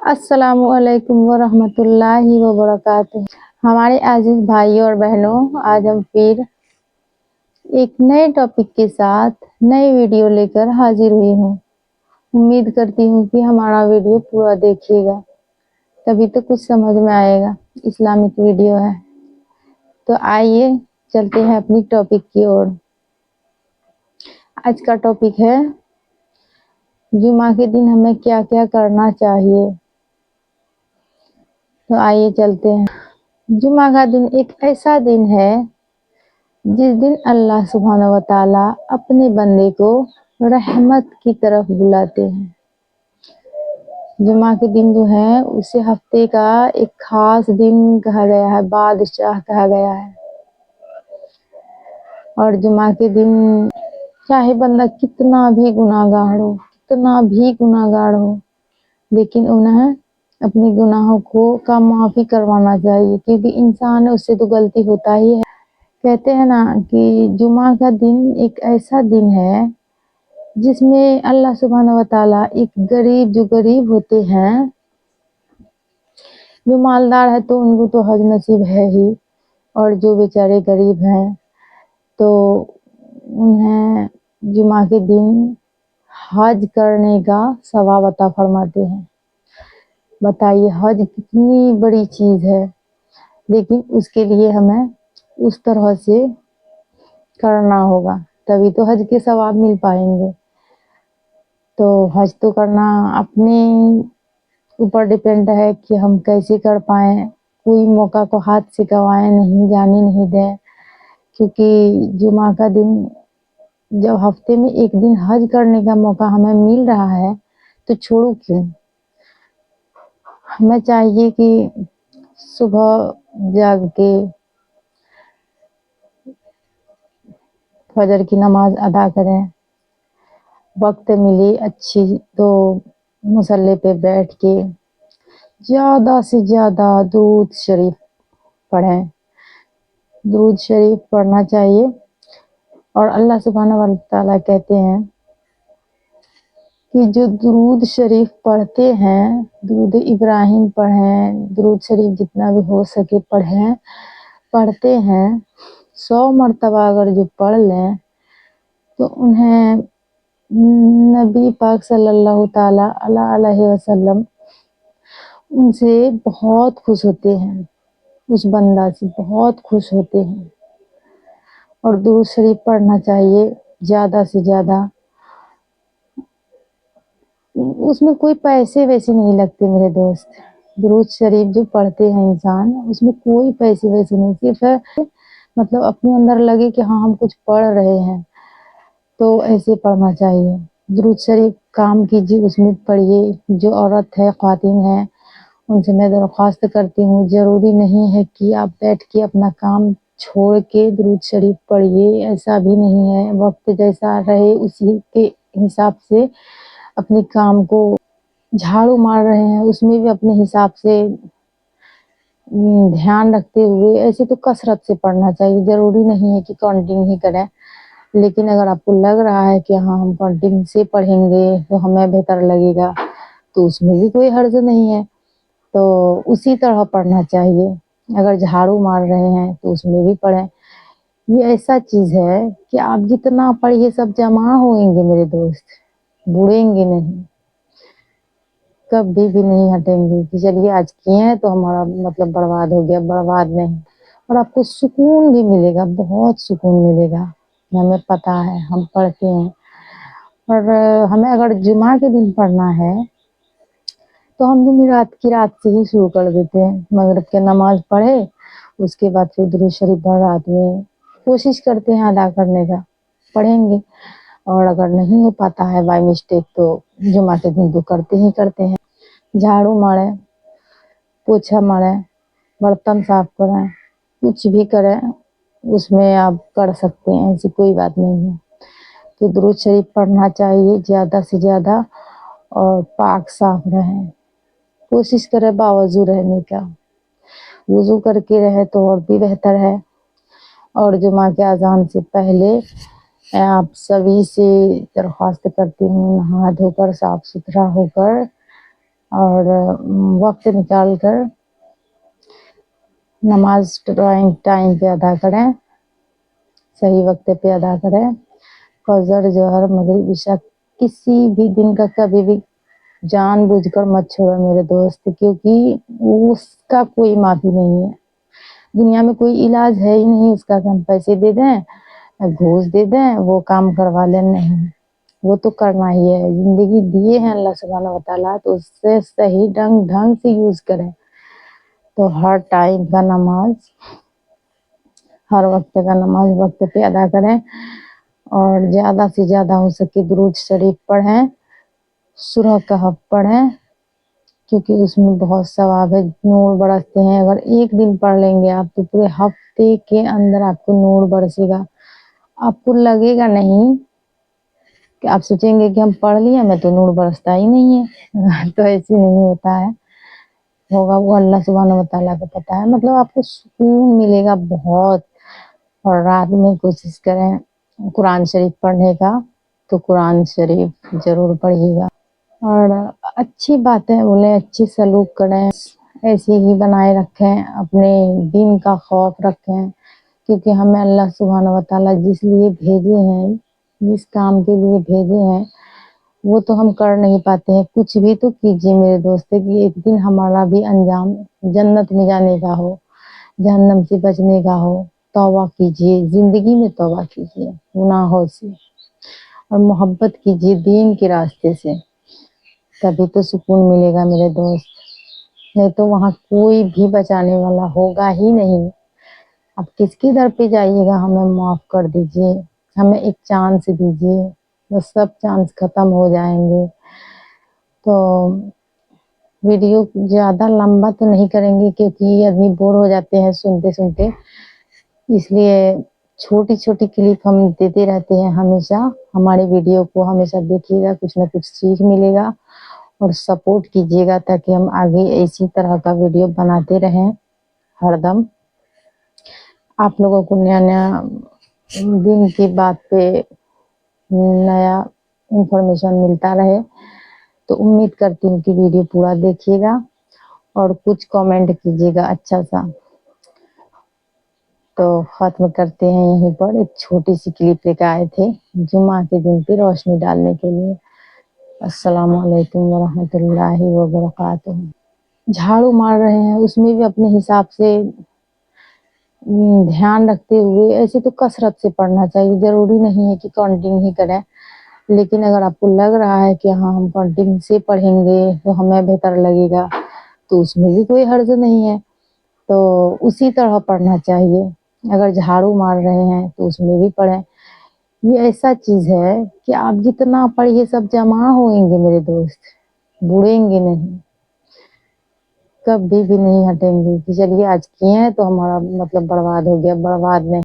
अस्सलामुअलैकुम वरहमतुल्लाहि वबरकातुहू। हमारे अजीज भाइयों और बहनों, आज हम फिर एक नए टॉपिक के साथ नई वीडियो लेकर हाजिर हुई हूँ। उम्मीद करती हूँ कि हमारा वीडियो पूरा देखिएगा, तभी तो कुछ समझ में आएगा। इस्लामिक वीडियो है, तो आइए चलते हैं अपनी टॉपिक की ओर। आज का टॉपिक है जुमा के दिन हमें क्या क्या करना चाहिए। तो आइए चलते हैं। जुमा का दिन एक ऐसा दिन है जिस दिन अल्लाह सुब्हानहू व तआला अपने बंदे को रहमत की तरफ बुलाते हैं। जुमा के दिन जो है उसे हफ्ते का एक खास दिन कहा गया है, बादशाह कहा गया है। और जुमा के दिन चाहे बंदा कितना भी गुनाहगार हो, लेकिन उन्हें अपने गुनाहों का माफ़ी करवाना चाहिए, क्योंकि इंसान है, उससे तो गलती होता ही है। कहते हैं ना कि जुमा का दिन एक ऐसा दिन है जिसमें अल्लाह सुब्हानहू व तआला जो गरीब होते हैं, जो मालदार है तो उनको तो हज नसीब है ही, और जो बेचारे गरीब हैं तो उन्हें जुमा के दिन हज करने का सवाब अता फरमाते हैं। बताइए हज कितनी बड़ी चीज़ है, लेकिन उसके लिए हमें उस तरह से करना होगा, तभी तो हज के सवाब मिल पाएंगे। तो हज तो करना अपने ऊपर डिपेंड है कि हम कैसे कर पाएँ। कोई मौका को हाथ से गंवाएं नहीं, जाने नहीं दें, क्योंकि जुमा का दिन जब हफ्ते में एक दिन हज करने का मौका हमें मिल रहा है तो छोड़ो क्यों। हमें चाहिए कि सुबह जाग के फजर की नमाज अदा करें, वक्त मिले अच्छी तो मुसल्ले पे बैठ के ज़्यादा से ज़्यादा दुरूद शरीफ पढ़ें। दुरूद शरीफ पढ़ना चाहिए। और अल्लाह सुब्हानहू व तआला कहते हैं कि जो दुरूद शरीफ पढ़ते हैं, दुरूद इब्राहिम पढ़ें, दुरूद शरीफ जितना भी हो सके पढ़ते हैं, 100 मरतबा अगर जो पढ़ लें तो उन्हें नबी पाक सल्लल्लाहु ताला अलैहि वसल्लम उनसे बहुत खुश होते हैं, उस बंदा से बहुत खुश होते हैं। और दुरूद शरीफ पढ़ना चाहिए ज़्यादा से ज़्यादा। उसमें कोई पैसे वैसे नहीं लगते मेरे दोस्त। दुरूद शरीफ जो पढ़ते हैं इंसान, उसमें कोई पैसे वैसे नहीं, सिर्फ है मतलब अपने अंदर लगे कि हाँ हम कुछ पढ़ रहे हैं, तो ऐसे पढ़ना चाहिए। दुरूद शरीफ काम कीजिए, उसमें पढ़िए। जो औरत है, ख्वातीन है, उनसे मैं दरख्वास्त करती हूँ, ज़रूरी नहीं है कि आप बैठ के अपना काम छोड़ के दुरूद शरीफ पढ़िए, ऐसा भी नहीं है। वक्त जैसा रहे उसी के हिसाब से अपने काम को, झाड़ू मार रहे हैं उसमें भी अपने हिसाब से ध्यान रखते हुए, ऐसे तो कसरत से पढ़ना चाहिए। ज़रूरी नहीं है कि कंटिन्यू ही करें, लेकिन अगर आपको लग रहा है कि हाँ हम कंटिन्यू से पढ़ेंगे तो हमें बेहतर लगेगा, तो उसमें भी कोई हर्ज नहीं है, तो उसी तरह पढ़ना चाहिए। अगर झाड़ू मार रहे हैं तो उसमें भी पढ़ें। ये ऐसा चीज़ है कि आप जितना पढ़िए सब जमा होएंगे मेरे दोस्त, बुड़ेंगे नहीं, कभी भी नहीं हटेंगे कि चलिए आज किए हैं तो हमारा मतलब बर्बाद हो गया, बर्बाद नहीं। और आपको सुकून भी मिलेगा, बहुत सुकून मिलेगा, हमें पता है, हम पढ़ते हैं। और हमें अगर जुमा के दिन पढ़ना है तो हम जुमेरात की रात से ही शुरू कर देते हैं। मगरिब के नमाज पढ़े, उसके बाद फिर दुरूद शरीफ भर रात में कोशिश करते हैं अदा करने का, पढ़ेंगे। और अगर नहीं हो पाता है बाय मिस्टेक तो जुमा के दिन तो करते हैं। झाड़ू मारें, पोछा मारें, बर्तन साफ करें, कुछ भी करें, उसमें आप कर सकते हैं, ऐसी कोई बात नहीं है। तो दुरूद शरीफ पढ़ना चाहिए ज़्यादा से ज़्यादा, और पाक साफ रहें, कोशिश करें बावज़ू रहने का। वुज़ू करके रहे तो और भी बेहतर है। और जुमा के अज़ान से पहले आप सभी से दरख्वास्त करती हूँ, नहा धोकर साफ सुथरा होकर اور وقت نکال کر نماز ٹائم پہ ادا کریں، صحیح وقت پہ ادا کریں. فجر، ظہر، مغرب، عشاء کسی بھی دن کا کبھی بھی جان بوجھ کر مت چھوڑو میرے دوست، کیونکہ اس کا کوئی معافی نہیں ہے. دنیا میں کوئی علاج ہے ہی نہیں اس کا کہ ہم پیسے دے دیں، گھوس دے دیں، وہ کام کروا لیں. نہیں، وہ تو کرنا ہی ہے. زندگی دیے ہیں اللہ سبحانہ وتعالیٰ، تو اس سے صحیح ڈھنگ سے یوز کریں. تو ہر ٹائم کا نماز، ہر وقت کا نماز وقت پہ ادا کریں، اور زیادہ سے زیادہ ہو سکے درود شریف پڑھیں، سورہ کہف پڑھیں، کیونکہ اس میں بہت ثواب ہے، نور برستے ہیں. اگر ایک دن پڑھ لیں گے آپ تو پورے ہفتے کے اندر آپ کو نور برسے گا. آپ کو لگے گا نہیں کہ آپ سوچیں گے کہ ہم پڑھ لیے ہمیں تو نور برستا ہی نہیں ہے. تو ایسے نہیں ہوتا ہے، ہوگا وہ اللہ سبحانہ وتعالیٰ کو پتہ ہے. مطلب آپ کو سکون ملے گا بہت. اور رات میں کوشش کریں قرآن شریف پڑھنے کا، تو قرآن شریف ضرور پڑھیے گا. اور اچھی باتیں بولیں، اچھی سلوک کریں، ایسے ہی بنائے رکھیں، اپنے دین کا خوف رکھیں. کیونکہ ہمیں اللہ سبحانہ وتعالیٰ جس لیے بھیجے ہیں، جس کام کے لیے بھیجے ہیں، وہ تو ہم کر نہیں پاتے ہیں. کچھ بھی تو کیجیے میرے دوست، کہ ایک دن ہمارا بھی انجام جنت میں جانے کا ہو، جہنم سے بچنے کا ہو. توبہ کیجیے، زندگی میں توبہ کیجیے گناہوں سے، اور محبت کیجیے دین کے راستے سے. تبھی تو سکون ملے گا میرے دوست، نہیں تو وہاں کوئی بھی بچانے والا ہوگا ہی نہیں. اب کس کی در پہ جائیے گا؟ ہمیں معاف کر دیجیے، ہمیں ایک چانس دیجیے. بس سب چانس ختم ہو جائیں گے. تو ویڈیو زیادہ لمبا تو نہیں کریں گے، کیونکہ آدمی بور ہو جاتے ہیں سنتے سنتے. اس لیے چھوٹی چھوٹی کلپ ہم دیتے رہتے ہیں ہمیشہ. ہمارے ویڈیو کو ہمیشہ دیکھیے گا، کچھ نہ کچھ سیکھ ملے گا. اور سپورٹ کیجیے گا تاکہ ہم آگے اسی طرح کا ویڈیو بناتے رہیں ہر دم. آپ لوگوں کو نیا نیا دن کی بات پہ نیا انفارمیشن ملتا رہے. تو امید کرتی ہوں کہ ویڈیو پورا دیکھیے گا اور کچھ کامنٹ کیجیے گا اچھا سا. تو ختم کرتے ہیں یہیں پر. ایک چھوٹی سی کلپ لے کے آئے تھے جمعہ کے دن پہ روشنی ڈالنے کے لیے. السلام علیکم ورحمۃ اللہ وبرکاتہ. جھاڑو مار رہے ہیں، اس میں بھی اپنے حساب سے دھیان رکھتے ہوئے. ایسے تو کثرت سے پڑھنا چاہیے، ضروری نہیں ہے کہ کانٹینیو ہی کریں. لیکن اگر آپ کو لگ رہا ہے کہ ہاں ہم کانٹینیو سے پڑھیں گے تو ہمیں بہتر لگے گا، تو اس میں بھی کوئی حرج نہیں ہے. تو اسی طرح پڑھنا چاہیے. اگر جھاڑو مار رہے ہیں تو اس میں بھی پڑھیں. یہ ایسا چیز ہے کہ آپ جتنا پڑھیے سب جمع ہوئیں گے میرے دوست، بڑھیں گے نہیں، کبھی بھی نہیں ہٹیں گے. کہ چلیے آج کیے ہیں تو ہمارا مطلب برباد ہو گیا. برباد نہیں.